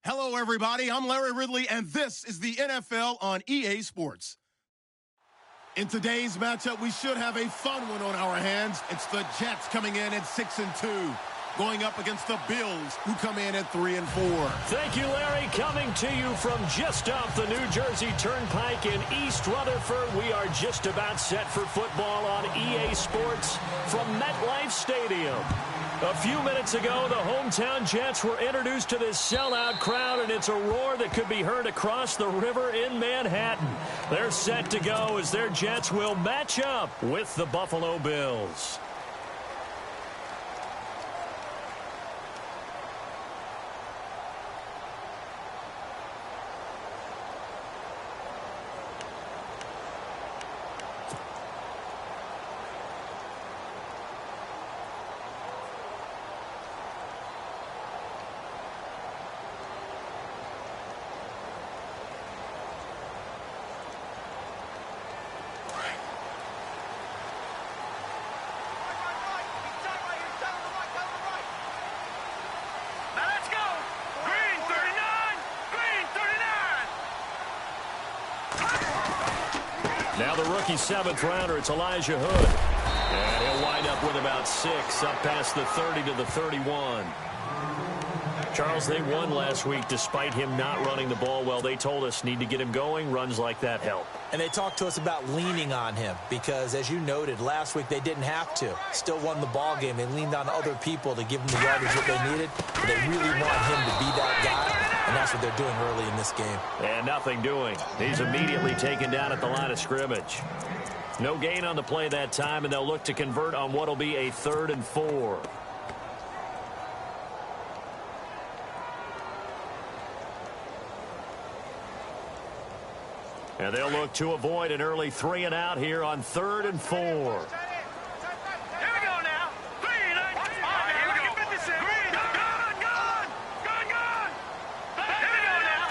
Hello, everybody. I'm Larry Ridley, and this is the NFL on EA Sports. In today's matchup, we should have a fun one on our hands. It's the Jets coming in at 6-2, going up against the Bills, who come in at 3-4. Thank you, Larry. Coming to you from just off the New Jersey Turnpike in East Rutherford, we are just about set for football on EA Sports from MetLife Stadium. A few minutes ago, the hometown Jets were introduced to this sellout crowd, and it's a roar that could be heard across the river in Manhattan. They're set to go as their Jets will match up with the Buffalo Bills. Now the rookie seventh rounder, it's Elijah Hood. And he'll wind up with about 6, up past the 30 to the 31. Charles, they won last week despite him not running the ball well. They told us need to get him going. Runs like that help. And they talked to us about leaning on him because, as you noted, last week they didn't have to. Still won the ball game. They leaned on other people to give them the yardage that they needed. But they really want him to be that guy, and that's what they're doing early in this game. And nothing doing. He's immediately taken down at the line of scrimmage. No gain on the play that time, and they'll look to convert on what will be a 3rd and 4. And they'll look to avoid an early 3-and-out here on 3rd and 4. Here we go now. Green. Here we go. Green. Gone. Here we go now.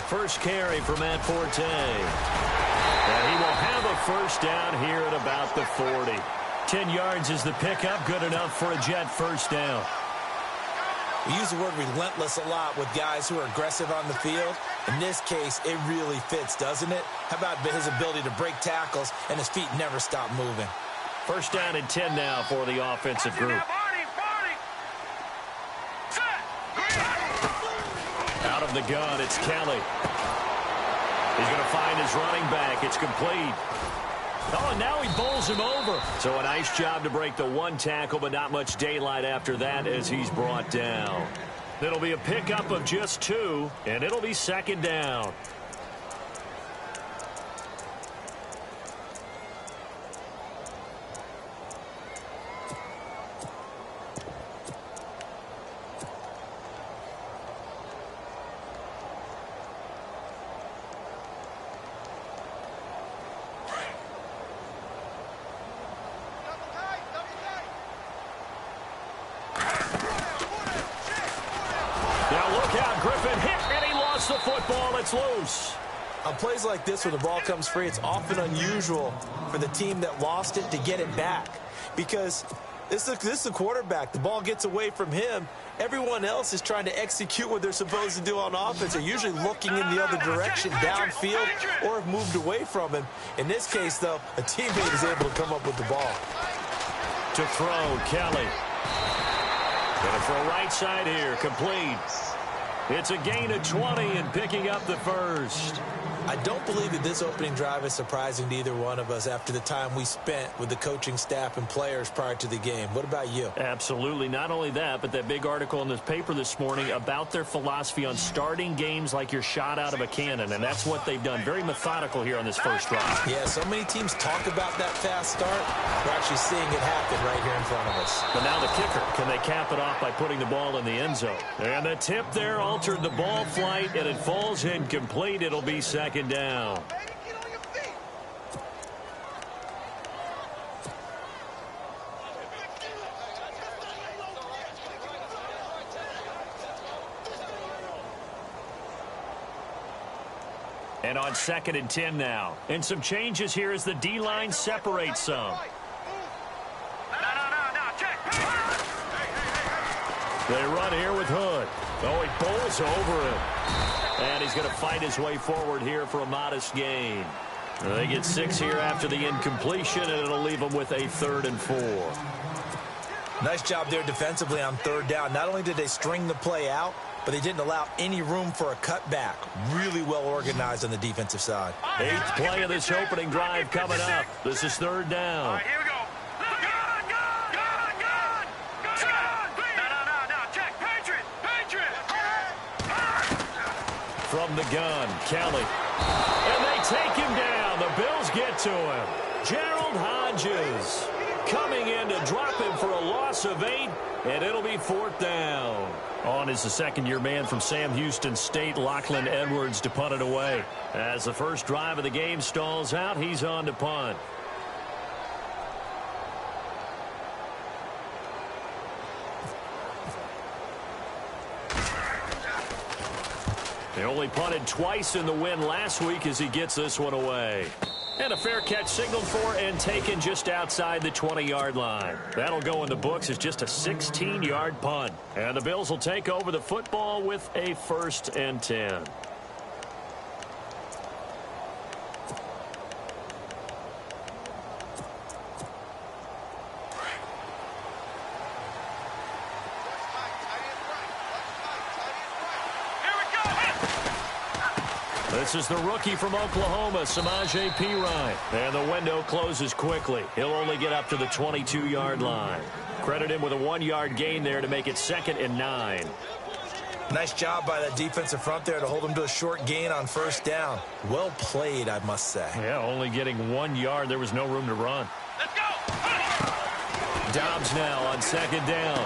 First carry for Matt Forte. And he will have a first down here at about the 40. 10 yards is the pickup. Good enough for a Jet first down. We use the word relentless a lot with guys who are aggressive on the field. In this case, it really fits, doesn't it? How about his ability to break tackles and his feet never stop moving? First down and 10 now for the offensive group. Out of the gun, it's Kelly. He's going to find his running back. It's complete. Oh, and now he bowls him over. So a nice job to break the one tackle, but not much daylight after that as he's brought down. It'll be a pickup of just 2, and it'll be 2nd down. It's loose. On plays like this where the ball comes free, it's often unusual for the team that lost it to get it back because this is the quarterback. The ball gets away from him. Everyone else is trying to execute what they're supposed to do on offense. They're usually looking in the other direction, downfield, or have moved away from him. In this case, though, a teammate is able to come up with the ball. To throw, Kelly. Gonna throw right side here, complete. It's a gain of 20 and picking up the first. I don't believe that this opening drive is surprising to either one of us after the time we spent with the coaching staff and players prior to the game. What about you? Absolutely. Not only that, but that big article in the paper this morning about their philosophy on starting games like you're shot out of a cannon, and that's what they've done. Very methodical here on this first drive. Yeah, so many teams talk about that fast start. We're actually seeing it happen right here in front of us. But now the kicker. Can they cap it off by putting the ball in the end zone? And the tip there altered the ball flight, and it falls incomplete. It'll be 2nd down. And on 2nd and 10 now. And some changes here as the D-line separates some. They run here with Hood. Oh, he bowls over him. And he's going to fight his way forward here for a modest gain. They get 6 here after the incompletion, and it'll leave them with a 3rd and 4. Nice job there defensively on 3rd down. Not only did they string the play out, but they didn't allow any room for a cutback. Really well organized on the defensive side. 8th play of this opening drive coming up. This is 3rd down. All right, here we go. No, check. Patriot. From the gun, Kelly. And they take him down. The Bills get to him. Gerald Hodges coming in to drop him for a loss of 8, and it'll be 4th down. On is the second-year man from Sam Houston State, Lachlan Edwards, to punt it away. As the first drive of the game stalls out, he's on to punt. They only punted twice in the win last week as he gets this one away. And a fair catch signaled for and taken just outside the 20-yard line. That'll go in the books as just a 16-yard punt. And the Bills will take over the football with a 1st and 10. This is the rookie from Oklahoma, Samaje Perine. And the window closes quickly. He'll only get up to the 22-yard line. Credit him with a 1-yard gain there to make it 2nd and 9. Nice job by that defensive front there to hold him to a short gain on 1st down. Well played, I must say. Yeah, only getting 1 yard. There was no room to run. Let's go. Dobbs now on 2nd down.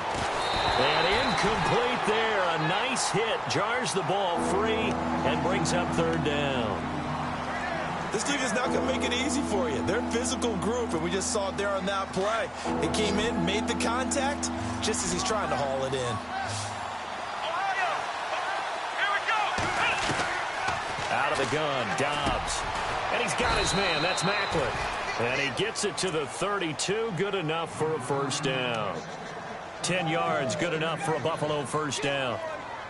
And incomplete there. A nice hit. Jars the ball free and brings up 3rd down. This team is not going to make it easy for you. They're a physical group, and we just saw it there on that play. It came in, made the contact, just as he's trying to haul it in. Ohio. Here we go. Out of the gun, Dobbs. And he's got his man. That's Macklin. And he gets it to the 32. Good enough for a 1st down. 10 yards, good enough for a Buffalo 1st down.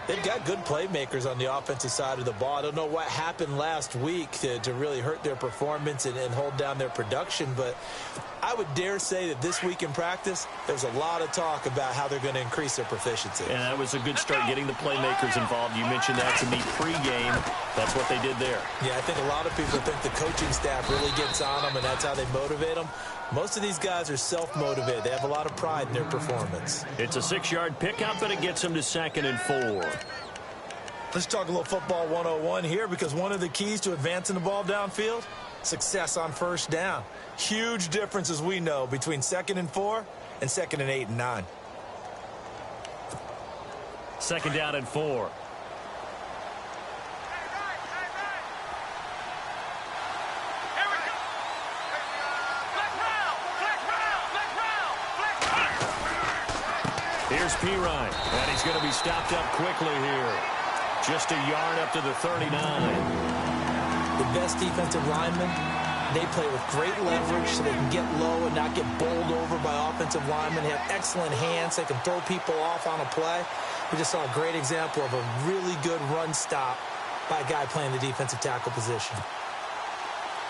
They've got good playmakers on the offensive side of the ball. I don't know what happened last week to really hurt their performance and hold down their production, but I would dare say that this week in practice, there's a lot of talk about how they're going to increase their proficiency. And that was a good start getting the playmakers involved. You mentioned that to me pregame. That's what they did there. Yeah, I think a lot of people think the coaching staff really gets on them, and that's how they motivate them. Most of these guys are self-motivated. They have a lot of pride in their performance. It's a 6-yard pickup, and it gets them to 2nd and 4. Let's talk a little football 101 here, because one of the keys to advancing the ball downfield, success on 1st down. Huge difference, as we know, between 2nd and 4 and 2nd and 8 and 9. 2nd down and 4. Here's Perine, and he's going to be stopped up quickly here. Just a yard up to the 39. The best defensive linemen, they play with great leverage so they can get low and not get bowled over by offensive linemen. They have excellent hands. They can throw people off on a play. We just saw a great example of a really good run stop by a guy playing the defensive tackle position.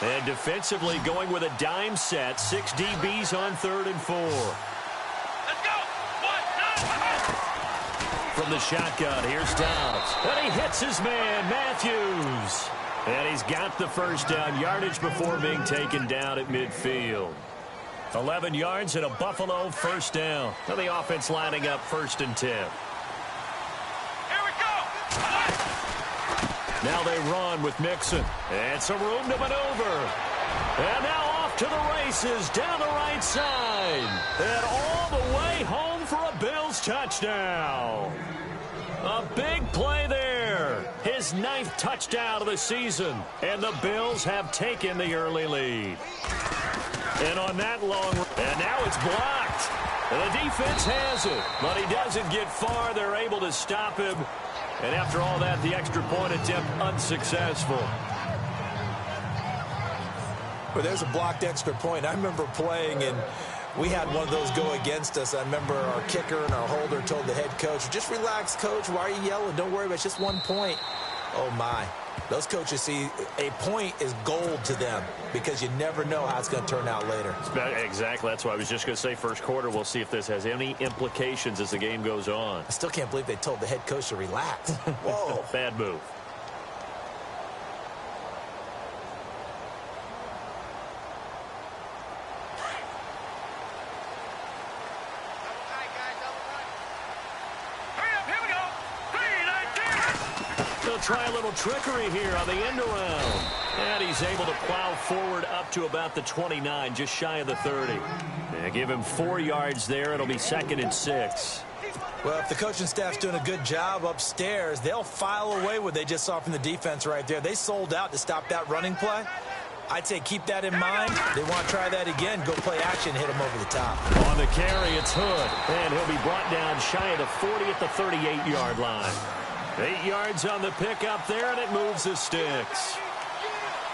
And defensively going with a dime set. 6 DBs on 3rd and 4. From the shotgun, here's Dobbs. And he hits his man, Matthews. And he's got the 1st down, yardage before being taken down at midfield. 11 yards and a Buffalo 1st down. Now the offense lining up 1st and 10. Here we go. Now they run with Mixon. And some room to maneuver. And now off to the races down the right side. And all the way home for a Bills touchdown. A big play there. His 9th touchdown of the season. And the Bills have taken the early lead. And on that long, and now it's blocked. And the defense has it, but he doesn't get far. They're able to stop him. And after all that, the extra point attempt unsuccessful. Well, there's a blocked extra point. I remember playing, and We had one of those go against us. I remember our kicker and our holder told the head coach, just relax, coach. Why are you yelling? Don't worry about it. It's just 1 point. Oh, my. Those coaches see a point is gold to them because you never know how it's going to turn out later. Exactly. That's why I was just going to say first quarter. We'll see if this has any implications as the game goes on. I still can't believe they told the head coach to relax. Whoa. Bad move. They'll try a little trickery here on the end around. And he's able to plow forward up to about the 29, just shy of the 30. They give him 4 yards there. It'll be 2nd and 6. Well, if the coaching staff's doing a good job upstairs, they'll file away what they just saw from the defense right there. They sold out to stop that running play. I'd say keep that in mind. They want to try that again. Go play action, hit them over the top. On the carry, it's Hood. And he'll be brought down shy of the 40 at the 38-yard line. 8 yards on the pickup there, and it moves the sticks.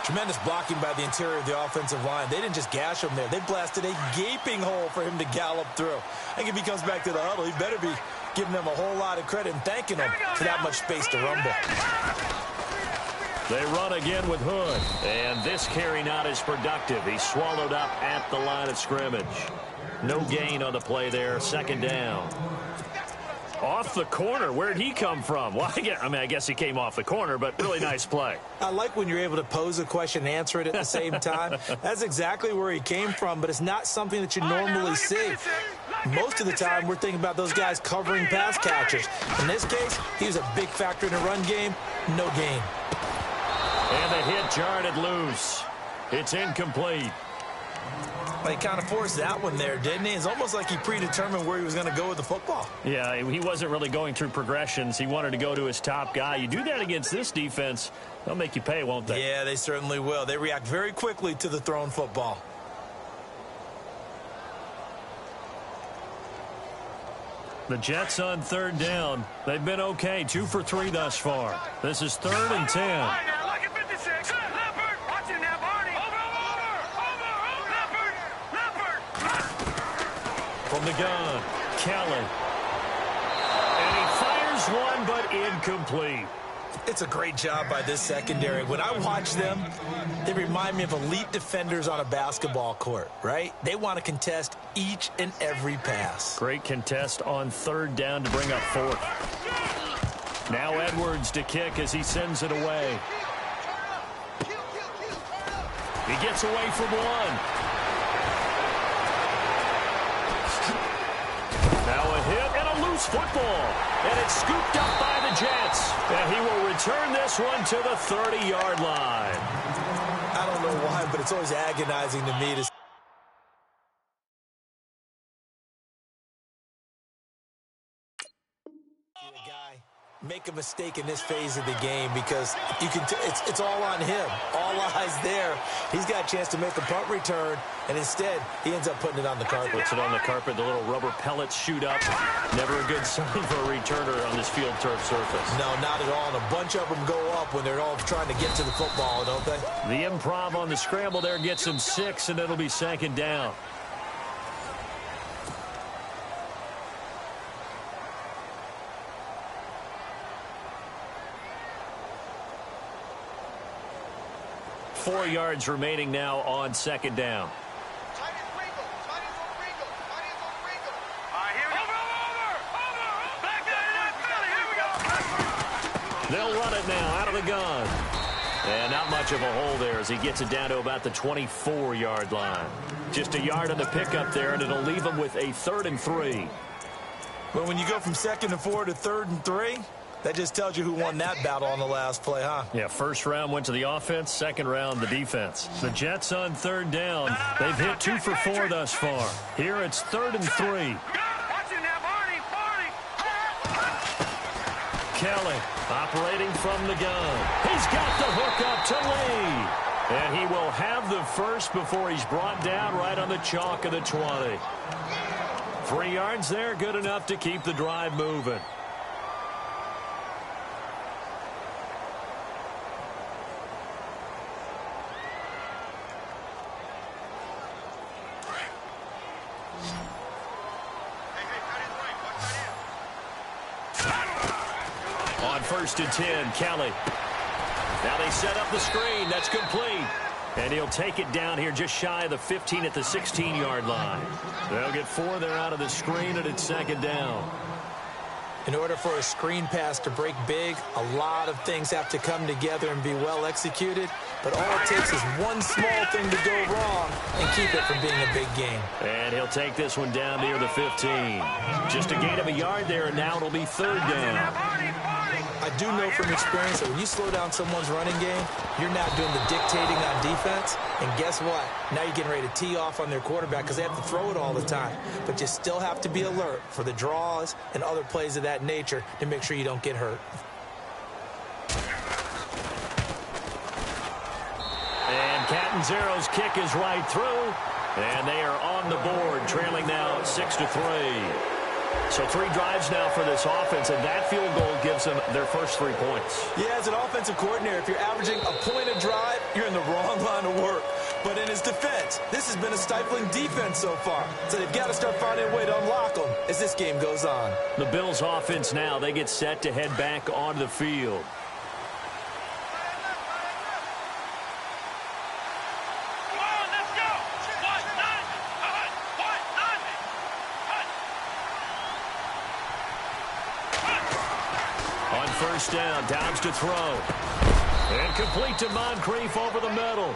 Tremendous blocking by the interior of the offensive line. They didn't just gash him there. They blasted a gaping hole for him to gallop through. I think if he comes back to the huddle, he better be giving them a whole lot of credit and thanking them for that much space to rumble. They run again with Hood. And this carry not as productive. He's swallowed up at the line of scrimmage. No gain on the play there. 2nd down. Off the corner. Where'd he come from? Well, I guess he came off the corner, but really nice play. I like when you're able to pose a question and answer it at the same time. That's exactly where he came from, but it's not something that you normally see. Most of the time, we're thinking about those guys covering pass catchers. In this case, he was a big factor in the run game. No gain. And the hit jarred it loose. It's incomplete. But he kind of forced that one there, didn't he? It's almost like he predetermined where he was going to go with the football. Yeah, he wasn't really going through progressions. He wanted to go to his top guy. You do that against this defense, they'll make you pay, won't they? Yeah, they certainly will. They react very quickly to the thrown football. The Jets on 3rd down. They've been okay, 2 for 3 thus far. This is 3rd and 10. From the gun, Kelly. And he fires one, but incomplete. It's a great job by this secondary. When I watch them, they remind me of elite defenders on a basketball court, right? They want to contest each and every pass. Great contest on 3rd down to bring up 4th. Now Edwards to kick as he sends it away. He gets away from one. Now a hit and a loose football. And it's scooped up by the Jets. And he will return this one to the 30-yard line. I don't know why, but it's always agonizing to me to see a guy make a mistake in this phase of the game because you can it's all on him. All eyes there. He's got a chance to make a punt return, and instead he ends up putting it on the carpet. Puts it on the carpet. The little rubber pellets shoot up. Never a good sign for a returner on this field turf surface. No, not at all. And a bunch of them go up when they're all trying to get to the football, don't they? The improv on the scramble there gets him 6, and it'll be 2nd down. Four yards remaining now on 2nd down. They'll run it now out of the gun. And not much of a hole there as he gets it down to about the 24-yard line. Just a yard on the pickup there, and it'll leave him with a 3rd and 3. But when you go from 2nd and 4 to 3rd and 3, that just tells you who won that battle on the last play, huh? Yeah, 1st round went to the offense, 2nd round the defense. The Jets on 3rd down. They've hit 2 for 4 thus far. Here it's 3rd and 3. Kelly operating from the gun. He's got the hook up to Lee. And he will have the first before he's brought down right on the chalk of the 20. 3 yards there, good enough to keep the drive moving. On 1st and 10, Kelly. Now they set up the screen. That's complete. And he'll take it down here just shy of the 15 at the 16-yard line. They'll get 4 there out of the screen, and it's 2nd down. In order for a screen pass to break big, a lot of things have to come together and be well executed. But all it takes is one small thing to go wrong and keep it from being a big game. And he'll take this one down near the 15. Just a gain of a yard there, and now it'll be 3rd down. I do know from experience that when you slow down someone's running game, you're not doing the dictating on defense. And guess what? Now you're getting ready to tee off on their quarterback because they have to throw it all the time. But you still have to be alert for the draws and other plays of that nature to make sure you don't get hurt. And Catanzaro's kick is right through. And they are on the board, trailing now 6-3. So 3 drives now for this offense, and that field goal gives them their first 3 points. Yeah, as an offensive coordinator, if you're averaging a point a drive, you're in the wrong line of work. But in his defense, this has been a stifling defense so far. So they've got to start finding a way to unlock them as this game goes on. The Bills' offense now, they get set to head back onto the field. On 1st down, Downs to throw. And complete to Moncrief over the middle.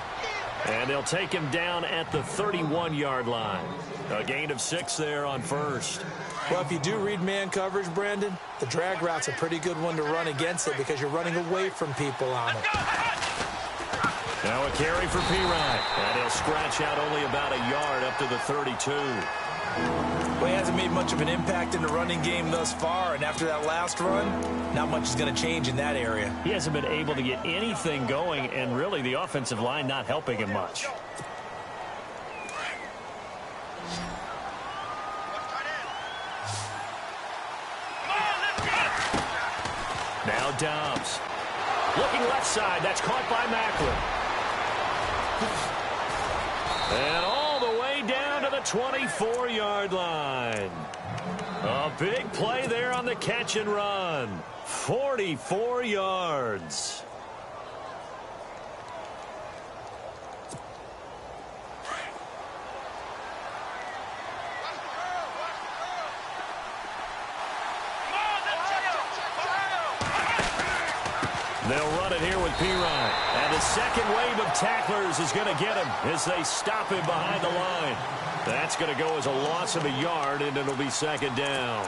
And they'll take him down at the 31-yard line. A gain of 6 there on 1st. Well, if you do read man coverage, Brandon, the drag route's a pretty good one to run against it because you're running away from people on it. Now a carry for Pirine. And he'll scratch out only about a yard up to the 32. Well, he hasn't made much of an impact in the running game thus far, and after that last run, not much is going to change in that area. He hasn't been able to get anything going, and really the offensive line not helping him much. Now Dobbs. Looking left side. That's caught by Macklin. And all the way down to the 24-yard line. A big play there on the catch and run. 44 yards. They'll run it here with Pirine. And the second wave of tacklers is going to get him as they stop him behind the line. That's going to go as a loss of a yard, and it'll be 2nd down.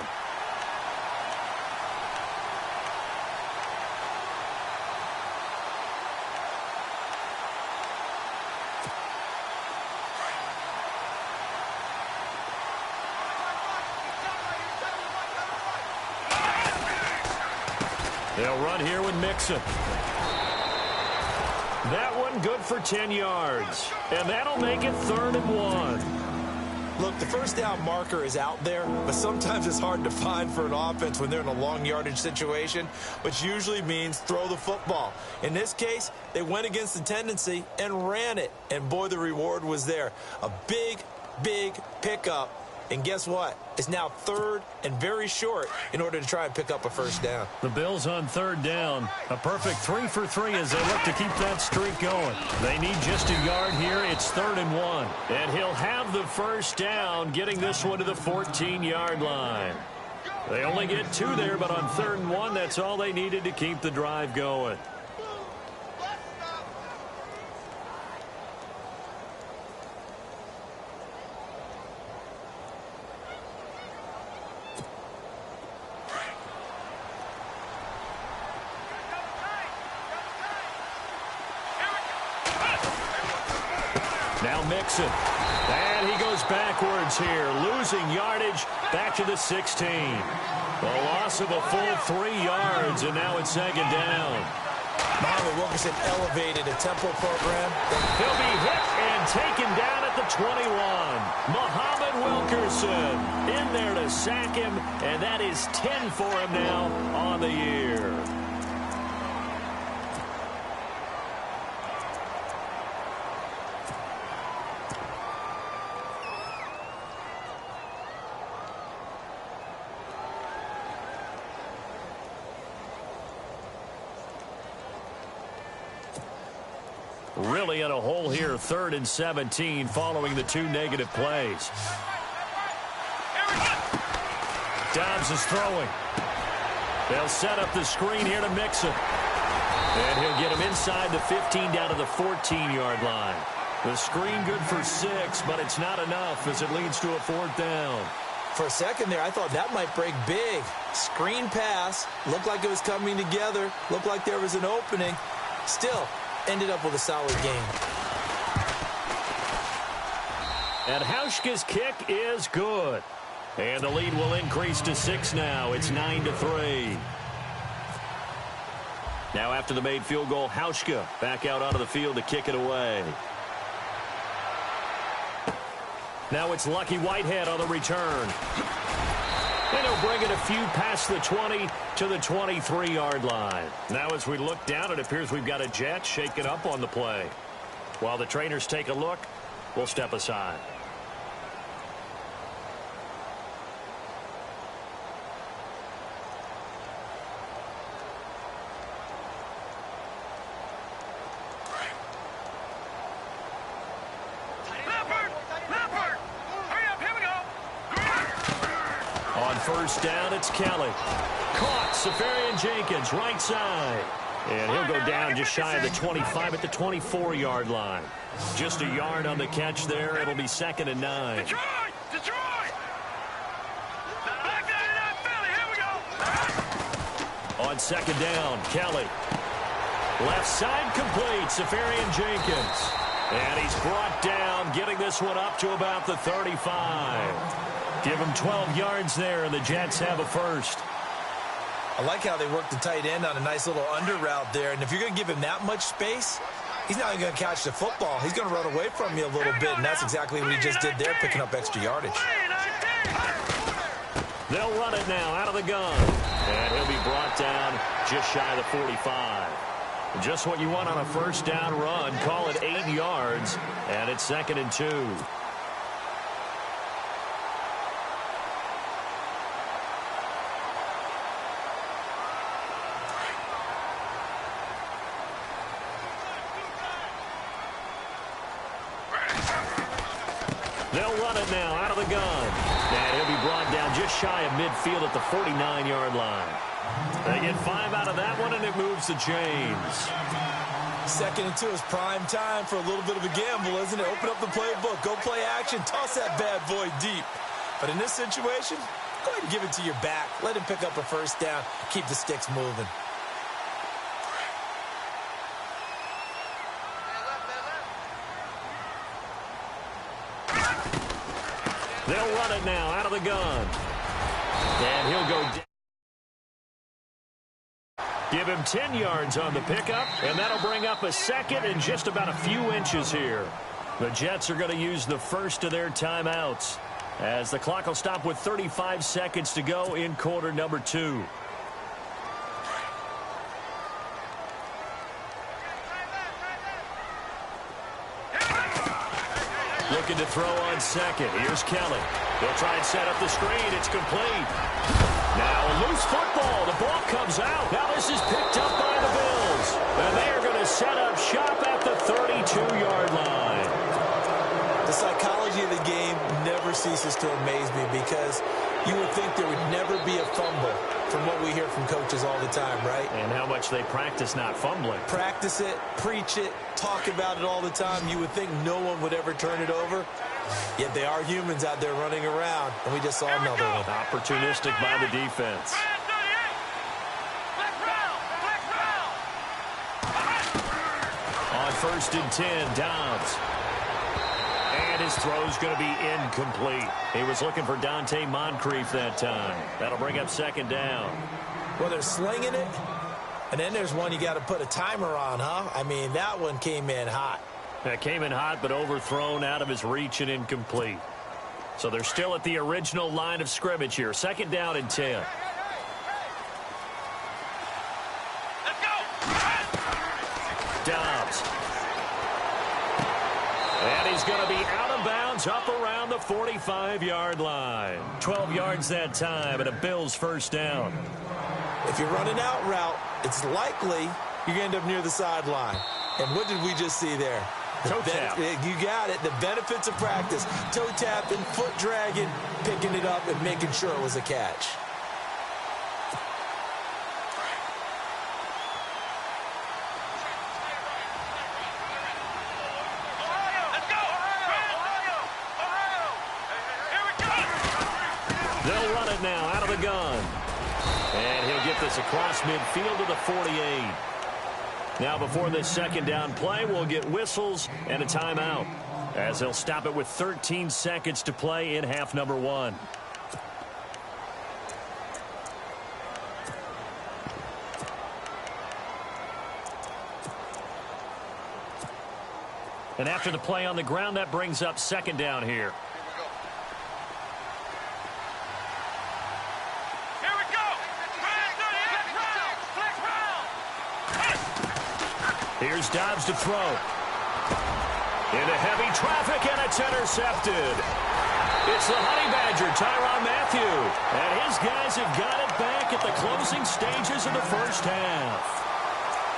They'll run here with Mixon. That one good for 10 yards. And that'll make it 3rd and 1. Look, the first down marker is out there, but sometimes it's hard to find for an offense when they're in a long yardage situation, which usually means throw the football. In this case, they went against the tendency and ran it. And boy, the reward was there. A big, big pickup. And guess what? It's now 3rd and very short in order to try and pick up a 1st down. The Bills on 3rd down. A perfect 3 for 3 as they look to keep that streak going. They need just a yard here. It's 3rd and 1. And he'll have the 1st down, getting this one to the 14-yard line. They only get 2 there, but on 3rd and 1, that's all they needed to keep the drive going. Now Mixon. And he goes backwards here, losing yardage back to the 16. A loss of a full 3 yards, and now it's 2nd down. Muhammad Wilkerson elevated a tempo program. He'll be hit and taken down at the 21. Muhammad Wilkerson in there to sack him, and that is 10 for him now on the year. Really in a hole here, 3rd and 17 following the 2 negative plays. Dobbs is throwing. They'll set up the screen here to Mixon. And he'll get him inside the 15 down to the 14-yard line. The screen good for 6, but it's not enough as it leads to a 4th down. For a second there, I thought that might break big. Screen pass. Looked like it was coming together. Looked like there was an opening. Still, ended up with a solid game. And Hauschka's kick is good. And the lead will increase to 6 now. It's 9-3. Now after the made field goal, Hauschka back out onto the field to kick it away. Now it's Lucky Whitehead on the return. And he'll bring it a few past the 20 to the 23-yard line. Now as we look down, it appears we've got a Jet shaking up on the play. While the trainers take a look, we'll step aside. First down, it's Kelly. Caught, Safarian-Jenkins, right side. And he'll go down just shy of the 25 at the 24-yard line. Just a yard on the catch there. It'll be 2nd and 9. Detroit! Detroit! Back down in that Philly. Here we go. On 2nd down, Kelly. Left side complete, Safarian-Jenkins. And he's brought down, getting this one up to about the 35. Give him 12 yards there, and the Jets have a first. I like how they work the tight end on a nice little under route there. And if you're going to give him that much space, he's not even going to catch the football. He's going to run away from you a little bit, and that's exactly what he just did there, picking up extra yardage. They'll run it now out of the gun. And he'll be brought down just shy of the 45. Just what you want on a first down run. Call it 8 yards, and it's 2nd and 2. They'll run it now out of the gun. And he'll be brought down just shy of midfield at the 49-yard line. They get 5 out of that one, and it moves to James. 2nd and 2 is prime time for a little bit of a gamble, isn't it? Open up the playbook, go play action, toss that bad boy deep. But in this situation, go ahead and give it to your back. Let him pick up a first down, keep the sticks moving. They'll run it now out of the gun. And he'll go down. Give him 10 yards on the pickup, and that'll bring up a 2nd and just about a few inches here. The Jets are going to use the first of their timeouts as the clock will stop with 35 seconds to go in quarter number 2. Looking to throw on 2nd. Here's Kelly. They'll try and set up the screen. It's complete. Now a loose football. The ball comes out. Now this is picked up by the Bills. And they are going to set up shop at the 32-yard line. The psychology of the game never ceases to amaze me because you would think there would never be a fumble from what we hear from coaches all the time, right? And how much they practice not fumbling. Practice it, preach it, talk about it all the time. You would think no one would ever turn it over. Yet they are humans out there running around, and we just saw another one. Opportunistic by the defense. On 1st and 10, Dobbs. And his throw's going to be incomplete. He was looking for Dante Moncrief that time. That'll bring up 2nd down. Well, they're slinging it, and then there's one you got to put a timer on, huh? I mean, that one came in hot. That came in hot, but overthrown out of his reach and incomplete. So they're still at the original line of scrimmage here. 2nd down and 10. Let's go. Dobbs. And he's going to be out of bounds up around the 45-yard line. 12 yards that time and a Bills first down. If you're running out route, it's likely you're going to end up near the sideline. And what did we just see there? Toe tap. You got it. The benefits of practice. Toe tapping, foot dragging, picking it up, and making sure it was a catch. They'll run it now out of the gun. And he'll get this across midfield to the 48. Now before this second down play, we'll get whistles and a timeout, as they'll stop it with 13 seconds to play in half number 1. And after the play on the ground, that brings up second down here. Here's Dobbs to throw. Into heavy traffic, and it's intercepted. It's the Honey Badger, Tyrann Mathieu. And his guys have got it back at the closing stages of the first half.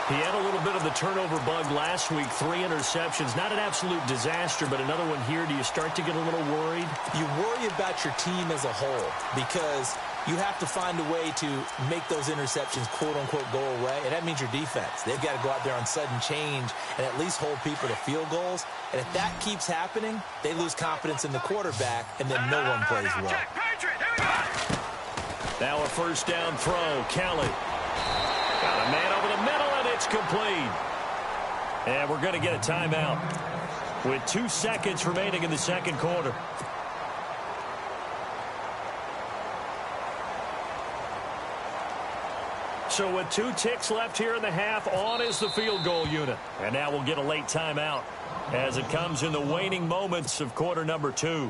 He had a little bit of the turnover bug last week, 3 interceptions. Not an absolute disaster, but another one here. Do you start to get a little worried? You worry about your team as a whole because you have to find a way to make those interceptions, quote-unquote, go away, and that means your defense. They've got to go out there on sudden change and at least hold people to field goals. And if that keeps happening, they lose confidence in the quarterback, and then no one plays well. Now a first down throw. Kelly. Got a man over the middle, and it's complete. And we're going to get a timeout with 2 seconds remaining in the second quarter. So with 2 ticks left here in the half, on is the field goal unit. And now we'll get a late timeout as it comes in the waning moments of quarter number 2.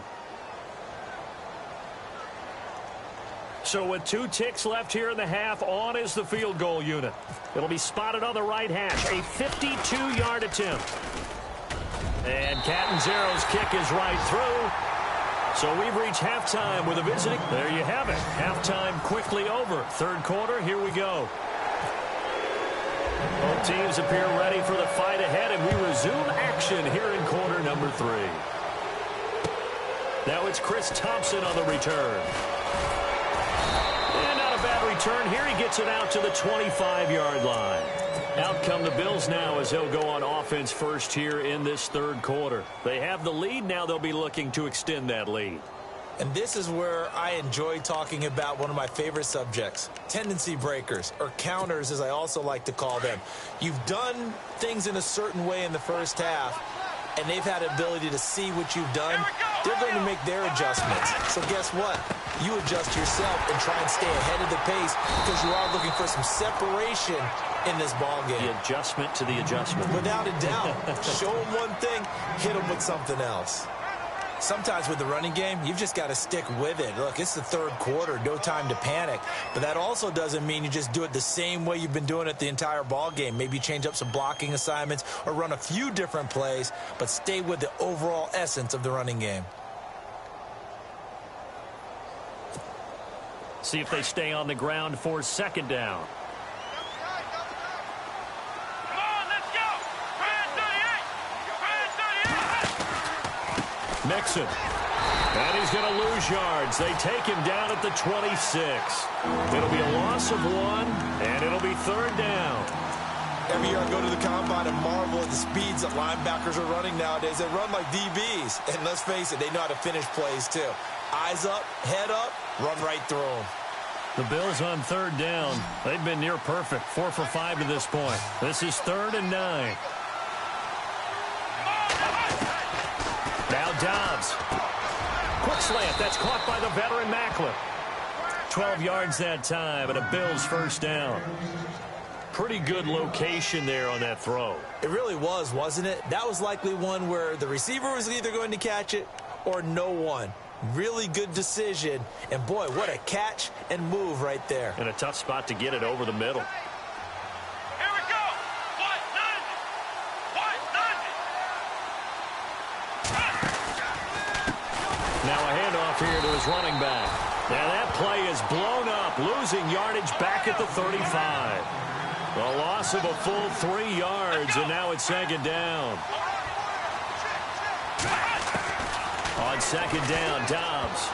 So with 2 ticks left here in the half, on is the field goal unit. It'll be spotted on the right hash. A 52-yard attempt. And Catanzaro's kick is right through. So we've reached halftime with a visiting. There you have it. Halftime quickly over. Third quarter, here we go. Both teams appear ready for the fight ahead, and we resume action here in quarter number 3. Now it's Chris Thompson on the return. And not a bad return here. He gets it out to the 25-yard line. Out come the Bills now as they'll go on offense first here in this third quarter. They have the lead. Now they'll be looking to extend that lead. And this is where I enjoy talking about one of my favorite subjects, tendency breakers, or counters as I also like to call them. You've done things in a certain way in the first half, and they've had the ability to see what you've done. They're going to make their adjustments. So guess what? You adjust yourself and try and stay ahead of the pace because you are looking for some separation in this ball game. The adjustment to the adjustment. Without a doubt. Show them one thing, hit them with something else. Sometimes with the running game, you've just got to stick with it. Look, it's the third quarter, no time to panic. But that also doesn't mean you just do it the same way you've been doing it the entire ball game. Maybe change up some blocking assignments or run a few different plays, but stay with the overall essence of the running game. See if they stay on the ground for second down. Come on, let's go! Brand 38! Brand 38! Mixon. And he's going to lose yards. They take him down at the 26. It'll be a loss of 1, and it'll be third down. Every year I go to the combine and marvel at the speeds that linebackers are running nowadays. They run like DBs. And let's face it, they know how to finish plays too. Eyes up, head up, run right through them. The Bills on third down. They've been near perfect. 4 for 5 to this point. This is 3rd and 9. Now Dobbs. Quick slant. That's caught by the veteran Macklin. 12 yards that time, and a Bills first down. Pretty good location there on that throw. It really was, wasn't it? That was likely one where the receiver was either going to catch it or no one. Really good decision. And, boy, what a catch and move right there. And a tough spot to get it over the middle. Here we go! White 90! Now a handoff here to his running back. Now that play is blown up, losing yardage back at the 35. A loss of a full 3 yards, and now it's second down. On second down, Dobbs.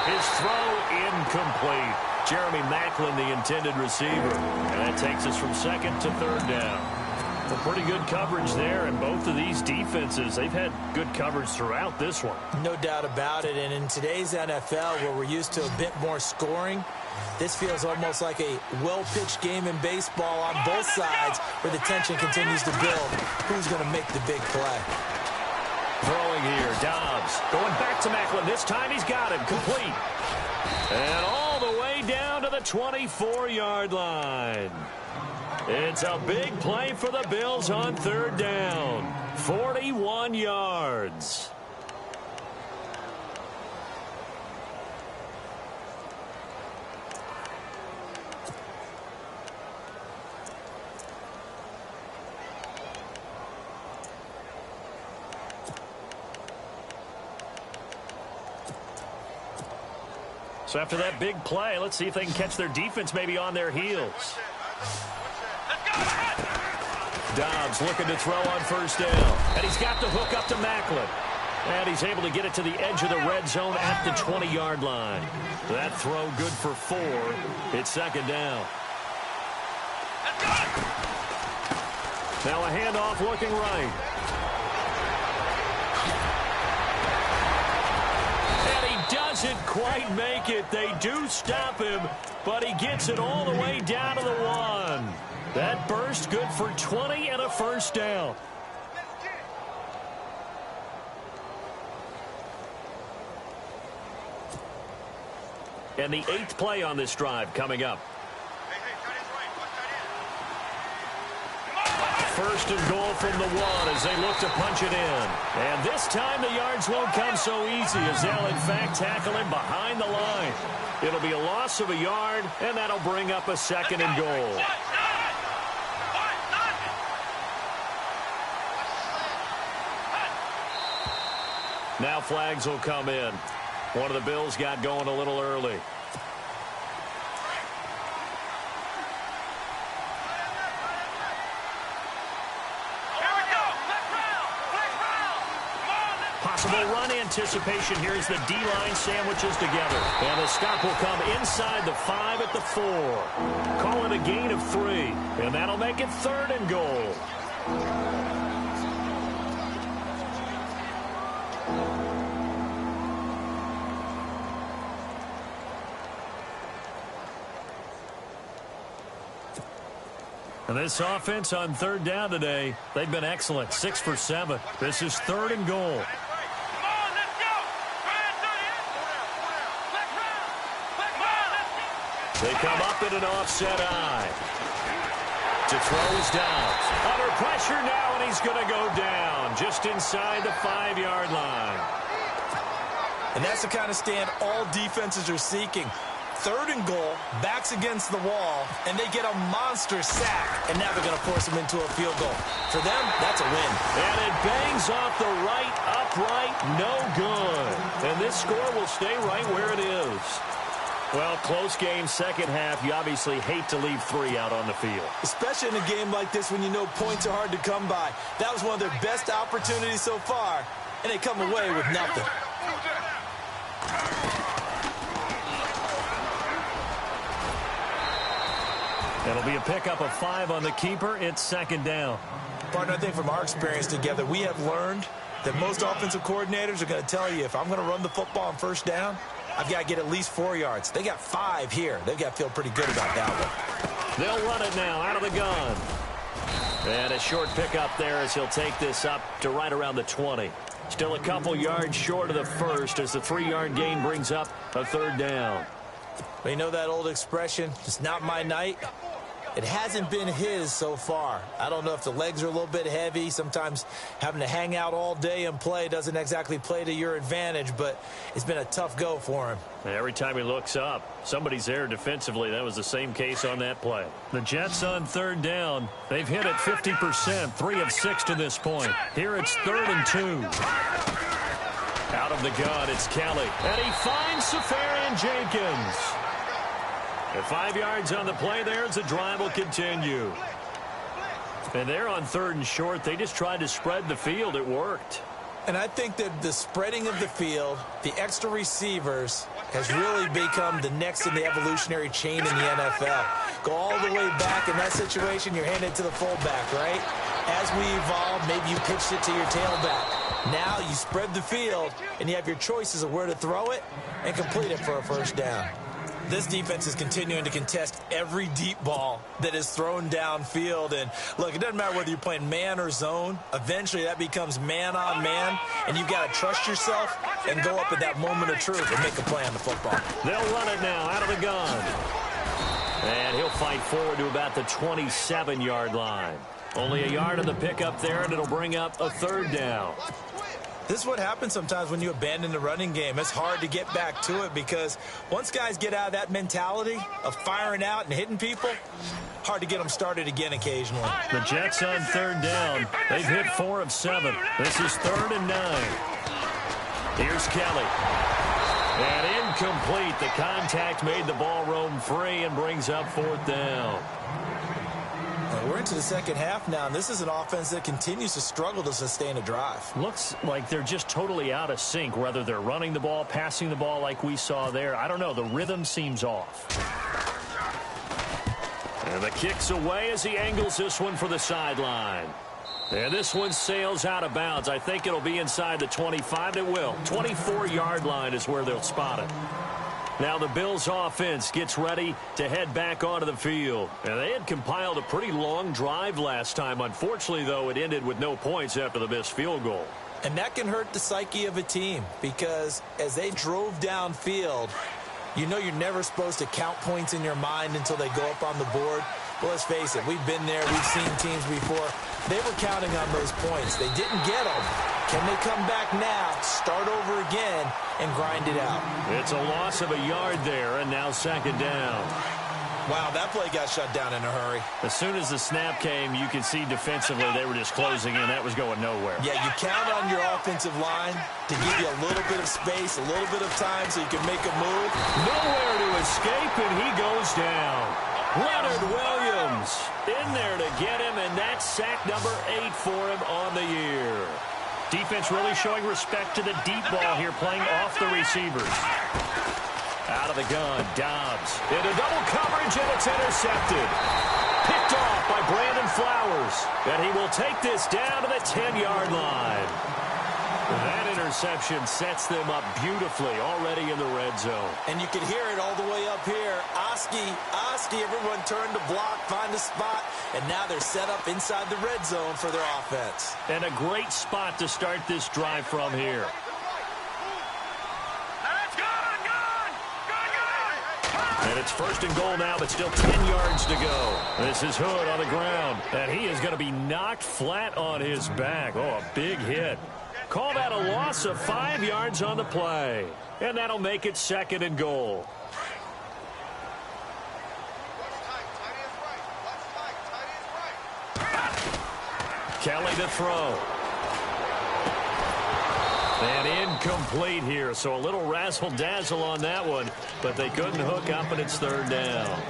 His throw incomplete. Jeremy Maclin, the intended receiver. And that takes us from second to third down. Well, pretty good coverage there, and both of these defenses, they've had good coverage throughout this one. No doubt about it, and in today's NFL, where we're used to a bit more scoring, this feels almost like a well-pitched game in baseball on both sides, where the tension continues to build. Who's going to make the big play? Throwing here, Dobbs. Going back to Maclin. This time he's got him. Complete. And all the way down to the 24-yard line. It's a big play for the Bills on third down. 41 yards. So after that big play, let's see if they can catch their defense maybe on their heels. Dobbs looking to throw on first down. And he's got the hook up to Maclin. And he's able to get it to the edge of the red zone at the 20-yard line. That throw good for 4. It's second down. Now a handoff looking right. Doesn't quite make it. They do stop him, but he gets it all the way down to the 1. That burst good for 20 and a first down. And the 8th play on this drive coming up. First and goal from the 1 as they look to punch it in. And this time the yards won't come so easy as they'll in fact tackle him behind the line. It'll be a loss of a yard, and that'll bring up a second and goal. Now flags will come in. One of the Bills got going a little early. Possible run anticipation here as the D-line sandwiches together. And the stop will come inside the 5 at the 4. Call it a gain of 3. And that'll make it third and goal. And this offense on third down today, they've been excellent. 6 for 7. This is third and goal. They come up in an offset eye. To throw is Dobbs. Under pressure now, and he's going to go down just inside the 5-yard line. And that's the kind of stand all defenses are seeking. Third and goal, backs against the wall, and they get a monster sack. And now they're going to force him into a field goal. For them, that's a win. And it bangs off the right upright, no good. And this score will stay right where it is. Well, close game, second half. You obviously hate to leave 3 out on the field. Especially in a game like this when you know points are hard to come by. That was one of their best opportunities so far, and they come away with nothing. That'll be a pickup of 5 on the keeper. It's second down. Partner, I think from our experience together, we have learned that most offensive coordinators are going to tell you, if I'm going to run the football on first down, I've got to get at least 4 yards. They got 5 here. They've got to feel pretty good about that one. They'll run it now out of the gun. And a short pickup there as he'll take this up to right around the 20. Still a couple yards short of the first as the 3-yard gain brings up a third down. Well, you know that old expression, it's not my night? It hasn't been his so far. I don't know if the legs are a little bit heavy. Sometimes having to hang out all day and play doesn't exactly play to your advantage, but it's been a tough go for him. Every time he looks up, somebody's there defensively. That was the same case on that play. The Jets on third down. They've hit it 50%, 3 of 6 to this point. Here it's 3rd and 2. Out of the gun, it's Kelly. And he finds Safarian Jenkins. And 5 yards on the play there as the drive will continue. And they're on 3rd and short. They just tried to spread the field. It worked. And I think that the spreading of the field, the extra receivers, has really become the next in the evolutionary chain in the NFL. Go all the way back in that situation, you're handed to the fullback, right? As we evolve, maybe you pitched it to your tailback. Now you spread the field, and you have your choices of where to throw it and complete it for a first down. This defense is continuing to contest every deep ball that is thrown downfield. And, look, it doesn't matter whether you're playing man or zone. Eventually, that becomes man-on-man, and you've got to trust yourself and go up at that moment of truth and make a play on the football. They'll run it now out of the gun. And he'll fight forward to about the 27-yard line. Only a yard on the pickup there, and it'll bring up a 3rd down. This is what happens sometimes when you abandon the running game. It's hard to get back to it because once guys get out of that mentality of firing out and hitting people, hard to get them started again occasionally. The Jets on 3rd down. They've hit 4 of 7. This is 3rd and 9. Here's Kelly. And incomplete. The contact made the ball roam free and brings up 4th down. We're into the second half now, and this is an offense that continues to struggle to sustain a drive. Looks like they're just totally out of sync, whether they're running the ball, passing the ball like we saw there. I don't know. The rhythm seems off. And the kick's away as he angles this one for the sideline. And this one sails out of bounds. I think it'll be inside the 25. It will. 24-yard line is where they'll spot it. Now the Bills offense gets ready to head back onto the field. And they had compiled a pretty long drive last time. Unfortunately, though, it ended with no points after the missed field goal. And that can hurt the psyche of a team because as they drove downfield, you know you're never supposed to count points in your mind until they go up on the board. Well, let's face it, we've been there, we've seen teams before. They were counting on those points. They didn't get them. Can they come back now, start over again, and grind it out? It's a loss of a yard there, and now 2nd down. Wow, that play got shut down in a hurry. As soon as the snap came, you could see defensively they were just closing in. That was going nowhere. Yeah, you count on your offensive line to give you a little bit of space, a little bit of time so you can make a move. Nowhere to escape, and he goes down. Leonard Williams in there to get him, and that's sack number 8 for him on the year. Defense really showing respect to the deep ball here, playing off the receivers. Out of the gun, Dobbs into double coverage, and it's intercepted. Picked off by Brandon Flowers, and he will take this down to the 10-yard line. That interception sets them up beautifully already in the red zone. And you can hear it all the way up here. Oski, everyone turned to block, find a spot, and now they're set up inside the red zone for their offense. And a great spot to start this drive from here. And it's 1st and goal now, but still 10 yards to go. This is Hood on the ground, and he is going to be knocked flat on his back. Oh, a big hit. Call that a loss of 5 yards on the play. And that'll make it 2nd and goal. Kelly to throw. And incomplete here, so a little razzle-dazzle on that one, but they couldn't hook up, and it's 3rd down.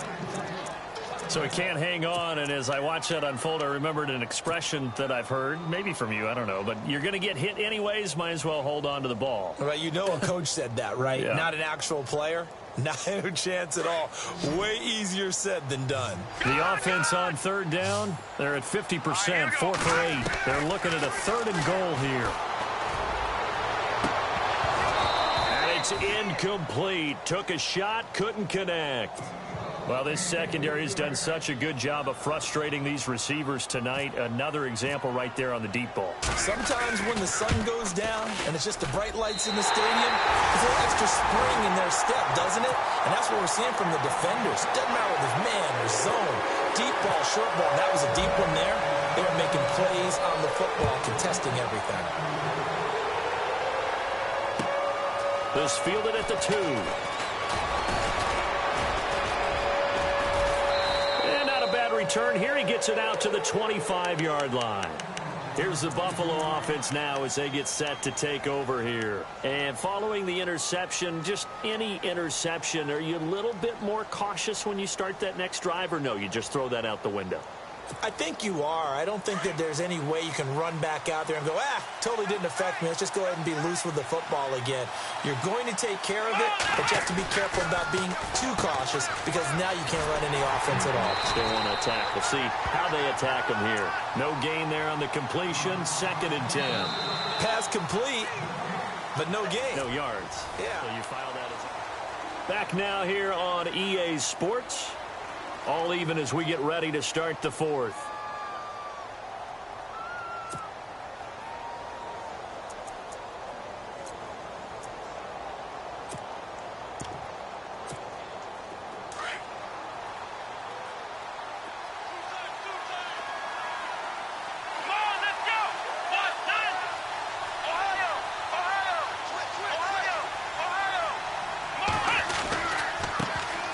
So he can't hang on, and as I watch that unfold, I remembered an expression that I've heard, maybe from you, I don't know, but you're going to get hit anyways, might as well hold on to the ball. Right, you know a coach said that, right? Yeah. Not an actual player. Not a chance at all. Way easier said than done. The offense on 3rd down, they're at 50%, 4 for 8. They're looking at a 3rd and goal here. And it's incomplete. Took a shot, couldn't connect. Well, this secondary has done such a good job of frustrating these receivers tonight. Another example right there on the deep ball. Sometimes when the sun goes down and it's just the bright lights in the stadium, there's a little extra spring in their step, doesn't it? And that's what we're seeing from the defenders. Doesn't matter whether it's man or zone, deep ball, short ball. That was a deep one there. They were making plays on the football, contesting everything. This fielded at the 2. Return here, he gets it out to the 25-yard line. Here's the Buffalo offense now as they get set to take over here. And following the interception, just any interception, are you a little bit more cautious when you start that next drive, or no, you just throw that out the window? I think you are. I don't think that there's any way you can run back out there and go, totally didn't affect me. Let's just go ahead and be loose with the football again. You're going to take care of it, but you have to be careful about being too cautious because now you can't run any offense at all. Still want to attack. We'll see how they attack them here. No gain there on the completion. 2nd and 10. Pass complete, but no gain. No yards. Yeah. So you file that as back now here on EA Sports. All even as we get ready to start the 4th.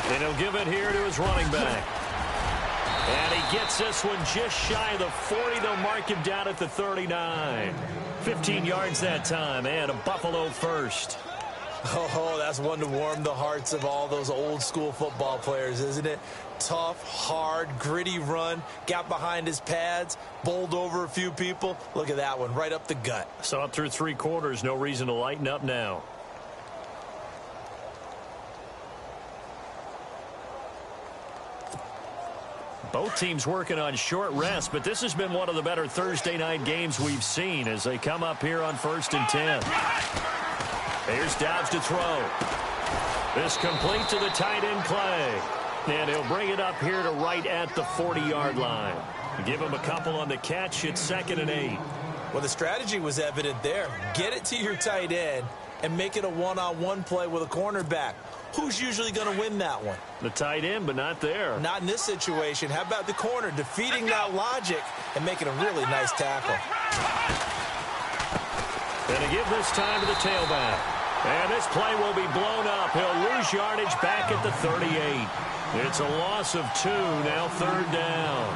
And he'll give it here to his running back. And he gets this one just shy of the 40. They'll mark him down at the 39. 15 yards that time, and a Buffalo first. Oh, that's one to warm the hearts of all those old school football players, isn't it? Tough, hard, gritty run. Got behind his pads, bowled over a few people. Look at that one, right up the gut. Saw it through 3 quarters. No reason to lighten up now. Both teams working on short rest, but this has been one of the better Thursday night games we've seen as they come up here on 1st and 10. Here's Dobbs to throw. This complete to the tight end, Clay. And he'll bring it up here to right at the 40-yard line. Give him a couple on the catch. It's 2nd and 8. Well, the strategy was evident there. Get it to your tight end and make it a one-on-one play with a cornerback. Who's usually going to win that one? The tight end, but not there. Not in this situation. How about the corner defeating that logic and making a really nice tackle? Going to give this time to the tailback. And this play will be blown up. He'll lose yardage back at the 38. It's a loss of 2, now 3rd down.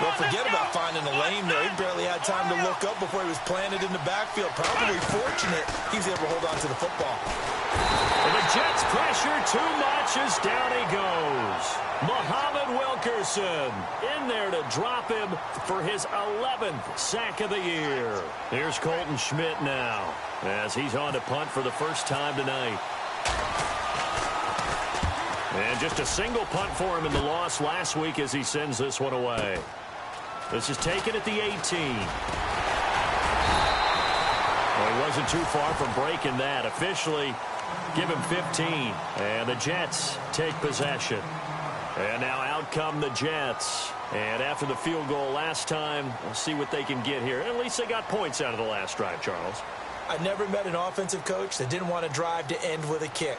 Well, forget about finding a lane there. He barely had time to look up before he was planted in the backfield. Probably fortunate he was able to hold on to the football. And the Jets pressure too much as down he goes. Muhammad Wilkerson in there to drop him for his 11th sack of the year. Here's Colton Schmidt now as he's on to punt for the first time tonight. And just a single punt for him in the loss last week as he sends this one away. This is taken at the 18. Well, he wasn't too far from breaking that. Officially, give him 15. And the Jets take possession. And now out come the Jets. And after the field goal last time, we'll see what they can get here. At least they got points out of the last drive, Charles. I never met an offensive coach that didn't want to drive to end with a kick.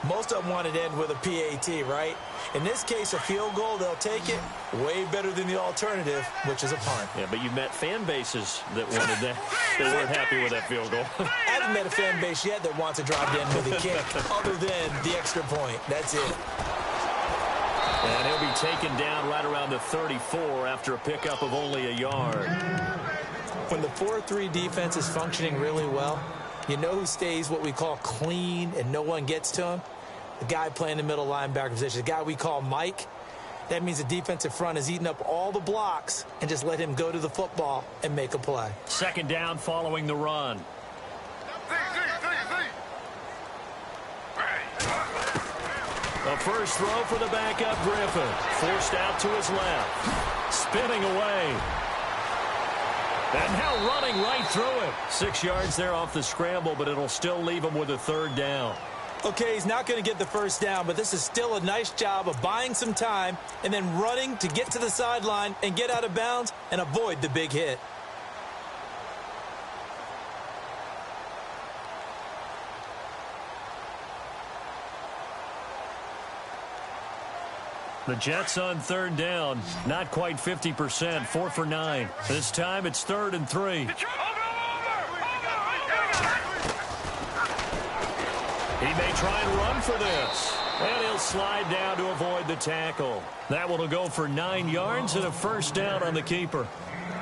Most of them wanted to end with a PAT, right? In this case, a field goal, they'll take it. Way better than the alternative, which is a punt. Yeah, but you've met fan bases that wanted that. They weren't happy with that field goal. I haven't met a fan base yet that wants to drive to end with a kick, other than the extra point. That's it. And he'll be taken down right around the 34 after a pickup of only a yard. When the 4-3 defense is functioning really well, you know who stays what we call clean and no one gets to him? The guy playing the middle linebacker position, the guy we call Mike. That means the defensive front has eaten up all the blocks and just let him go to the football and make a play. 2nd down following the run. A first throw for the backup Griffin. Forced out to his left. Spinning away. And now running right through it. 6 yards there off the scramble, but it'll still leave him with a 3rd down. Okay, he's not going to get the first down, but this is still a nice job of buying some time and then running to get to the sideline and get out of bounds and avoid the big hit. The Jets on 3rd down. Not quite 50%. 4 for 9. This time it's 3rd and 3. He may try and run for this. And he'll slide down to avoid the tackle. That one will go for 9 yards and a first down on the keeper.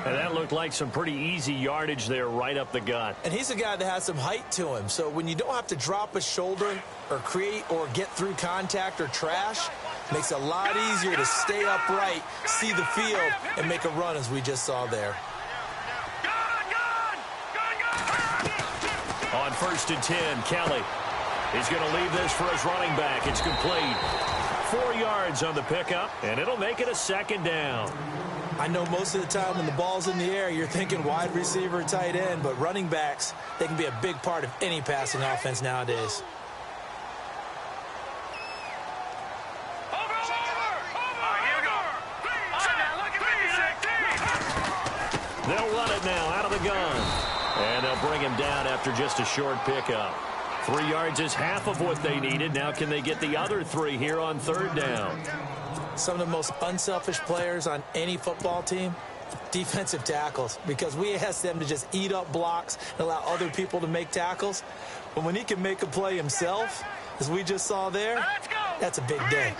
And that looked like some pretty easy yardage there right up the gut. And he's a guy that has some height to him. So when you don't have to drop a shoulder or create or get through contact or trash, makes it a lot easier to stay upright, see the field, and make a run as we just saw there. On 1st and 10, Kelly. He's going to leave this for his running back. It's complete. 4 yards on the pickup, and it'll make it a 2nd down. I know most of the time when the ball's in the air, you're thinking wide receiver, tight end, but running backs, they can be a big part of any passing offense nowadays. They'll run it now out of the gun. And they'll bring him down after just a short pickup. 3 yards is half of what they needed. Now can they get the other 3 here on 3rd down? Some of the most unselfish players on any football team, defensive tackles, because we ask them to just eat up blocks and allow other people to make tackles. But when he can make a play himself, as we just saw there, that's a big day.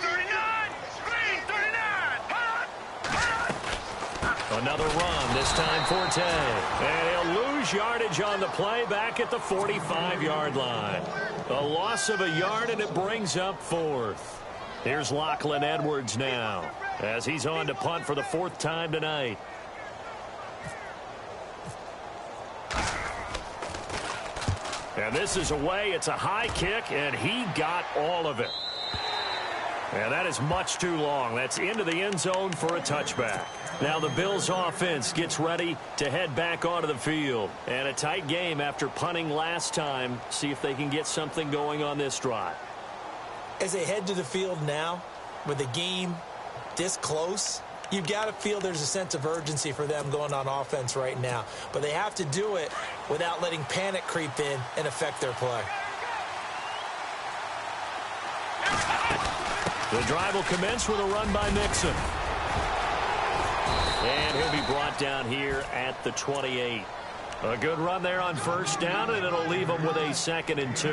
Another run, this time Forte. And he'll lose yardage on the play back at the 45-yard line. A loss of a yard, and it brings up 4th. Here's Lachlan Edwards now as he's on to punt for the 4th time tonight. And this is away. It's a high kick, and he got all of it. And that is much too long. That's into the end zone for a touchback. Now the Bills offense gets ready to head back onto the field. And a tight game after punting last time. See if they can get something going on this drive. As they head to the field now, with the game this close, you've got to feel there's a sense of urgency for them going on offense right now. But they have to do it without letting panic creep in and affect their play. The drive will commence with a run by Mixon. And he'll be brought down here at the 28. A good run there on 1st down, and it'll leave him with a 2nd and 2.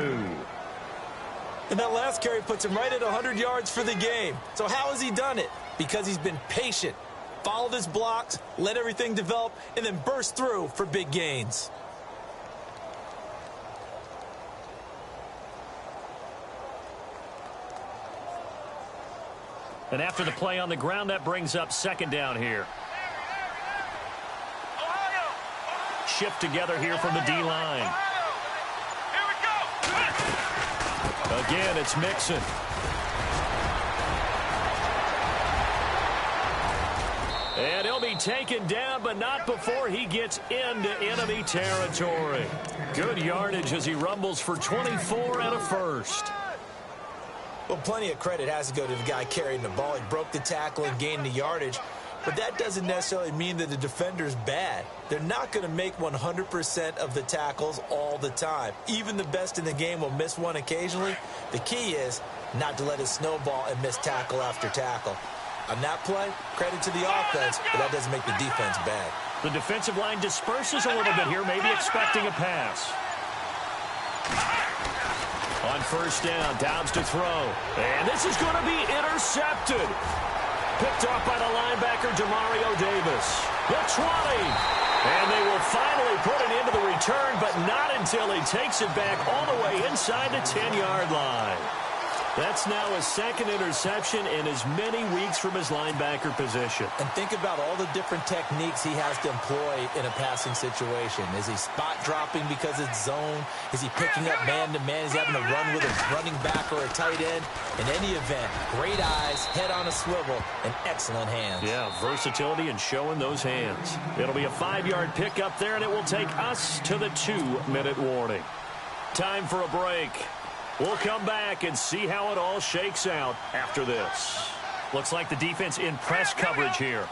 And that last carry puts him right at 100 yards for the game. So how has he done it? Because he's been patient, followed his blocks, let everything develop, and then burst through for big gains. And after the play on the ground, that brings up 2nd down here. Shift together here from the D-line. Again, it's Mixon. And he'll be taken down, but not before he gets into enemy territory. Good yardage as he rumbles for 24 and a 1st. Well, plenty of credit has to go to the guy carrying the ball. He broke the tackle and gained the yardage. But that doesn't necessarily mean that the defender's bad. They're not going to make 100% of the tackles all the time. Even the best in the game will miss one occasionally. The key is not to let it snowball and miss tackle after tackle. On that play, credit to the offense, but that doesn't make the defense bad. The defensive line disperses a little bit here, maybe expecting a pass. On 1st down, Dobbs to throw. And this is going to be intercepted. Picked off by the linebacker, Demario Davis. The 20. And they will finally put it into the return, but not until he takes it back all the way inside the 10-yard line. That's now his 2nd interception in as many weeks from his linebacker position. And think about all the different techniques he has to employ in a passing situation. Is he spot dropping because it's zone? Is he picking up man-to-man? Is he having to run with a running back or a tight end? In any event, great eyes, head on a swivel, and excellent hands. Yeah, versatility and showing those hands. It'll be a 5-yard pickup there, and it will take us to the 2-minute warning. Time for a break. We'll come back and see how it all shakes out after this. Looks like the defense in press coverage here.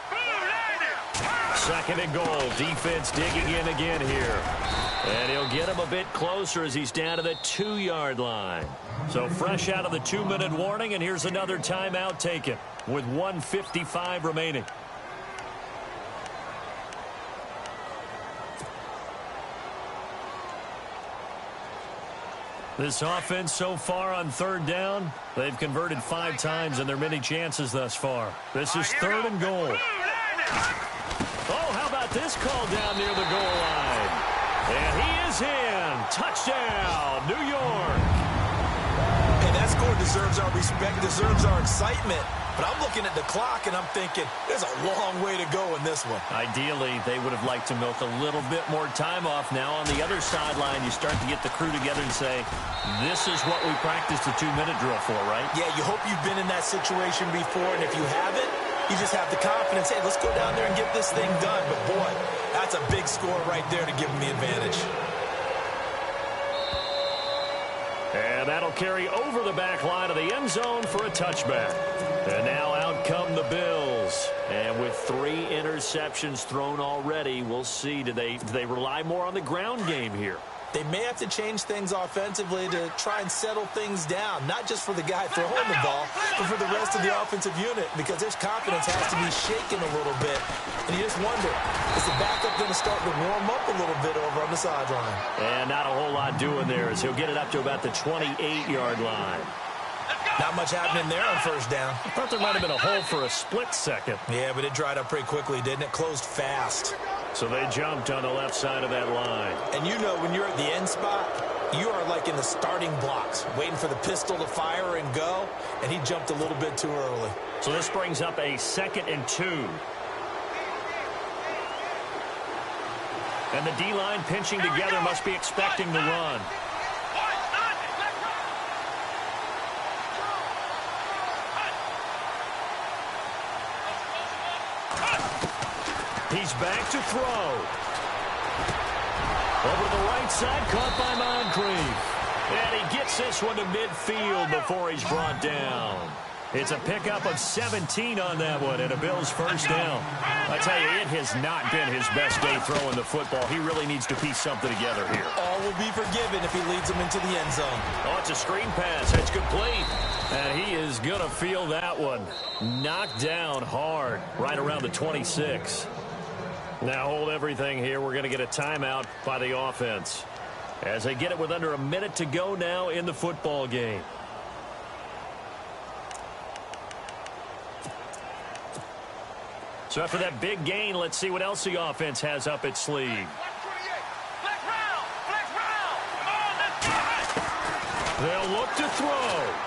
2nd and goal. Defense digging in again here. And he'll get him a bit closer as he's down to the 2-yard line. So fresh out of the 2-minute warning, and here's another timeout taken with 1:55 remaining. This offense so far on 3rd down, they've converted 5 times in their many chances thus far. This is 3rd and goal. Oh, how about about this call down near the goal line? And he is in. Touchdown, New York. Hey, that score deserves our respect, deserves our excitement. But I'm looking at the clock, and I'm thinking, there's a long way to go in this one. Ideally, they would have liked to milk a little bit more time off. Now on the other sideline, you start to get the crew together and say, this is what we practiced the 2-minute drill for, right? Yeah, you hope you've been in that situation before, and if you haven't, you just have the confidence, hey, let's go down there and get this thing done. But, boy, that's a big score right there to give them the advantage. And that'll carry over the back line of the end zone for a touchback. And now out come the Bills. And with 3 interceptions thrown already, we'll see. Do they rely more on the ground game here? They may have to change things offensively to try and settle things down, not just for the guy throwing the ball, but for the rest of the offensive unit, because their confidence has to be shaken a little bit. And you just wonder, is the backup going to start to warm up a little bit over on the sideline? And not a whole lot doing there as he'll get it up to about the 28-yard line. Not much happening there on first down. I thought there might have been a hole for a split second. Yeah, but it dried up pretty quickly, didn't it? Closed fast. So they jumped on the left side of that line. And you know when you're at the end spot, you are like in the starting blocks, waiting for the pistol to fire and go, and he jumped a little bit too early. So this brings up a 2nd and 2. And the D-line pinching together must be expecting the run. He's back to throw. Over to the right side, caught by Moncrief. And he gets this one to midfield before he's brought down. It's a pickup of 17 on that one and a Bills first down. I tell you, it has not been his best day throwing the football. He really needs to piece something together here. All will be forgiven if he leads them into the end zone. Oh, it's a screen pass. It's complete. And he is going to feel that one. Knocked down hard right around the 26. Now hold everything here. We're going to get a timeout by the offense as they get it with under a minute to go now in the football game. So after that big gain, let's see what else the offense has up its sleeve. They'll look to throw.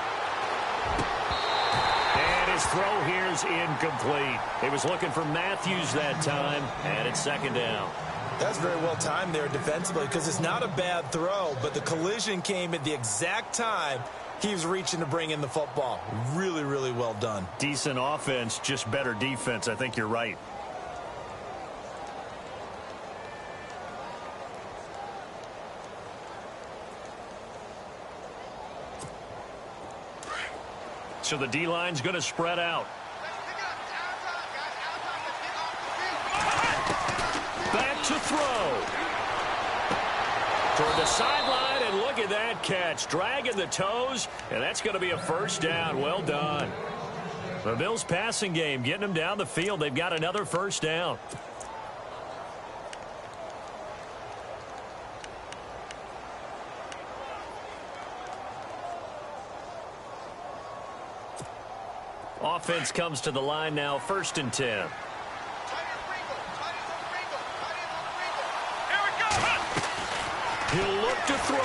His throw here's incomplete. He was looking for Matthews that time, and it's 2nd down. That's very well timed there defensively because it's not a bad throw, but the collision came at the exact time he was reaching to bring in the football. Really, really well done. Decent offense, just better defense. I think you're right. So the D-line's going to spread out. Back to throw. Toward the sideline, and look at that catch. Dragging the toes, and that's going to be a first down. Well done. The Bills' passing game, getting them down the field. They've got another first down. Offense comes to the line now, 1st and 10. He'll look to throw.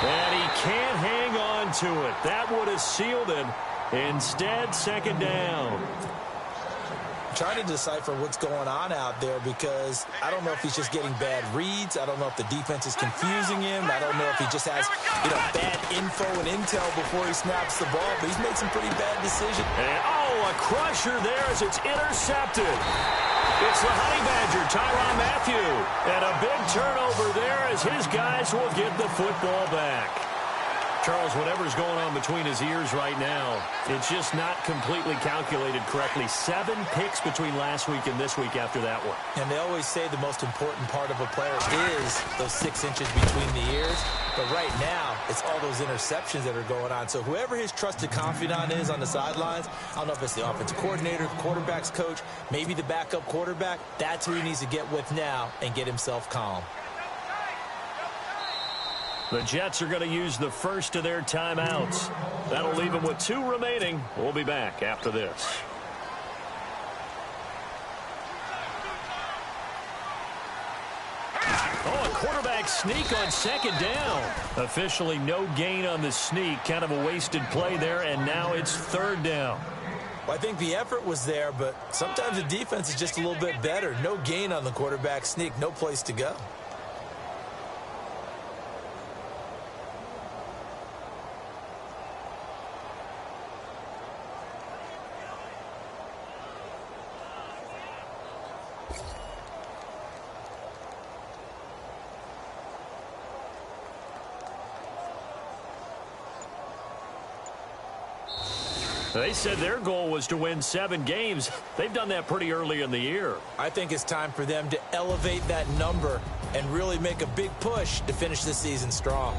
And he can't hang on to it. That would have sealed it. Instead, 2nd down. Trying to decipher what's going on out there because I don't know if he's just getting bad reads. I don't know if the defense is confusing him. I don't know if he just has, bad info and intel before he snaps the ball. But he's made some pretty bad decisions. And, a crusher there as it's intercepted. It's the Honey Badger, Tyrann Mathieu. And a big turnover there as his guys will get the football back. Charles, whatever's going on between his ears right now, it's just not completely calculated correctly. 7 picks between last week and this week after that one. And they always say the most important part of a player is those 6 inches between the ears. But right now, it's all those interceptions that are going on. So whoever his trusted confidant is on the sidelines, I don't know if it's the offensive coordinator, the quarterback's coach, maybe the backup quarterback, that's who he needs to get with now and get himself calm. The Jets are going to use the first of their timeouts. That'll leave them with 2 remaining. We'll be back after this. a quarterback sneak on second down. Officially no gain on the sneak. Kind of a wasted play there, and now it's third down. Well, I think the effort was there, but sometimes the defense is just a little bit better. No gain on the quarterback sneak. No place to go. They said their goal was to win 7 games. They've done that pretty early in the year. I think it's time for them to elevate that number and really make a big push to finish the season strong.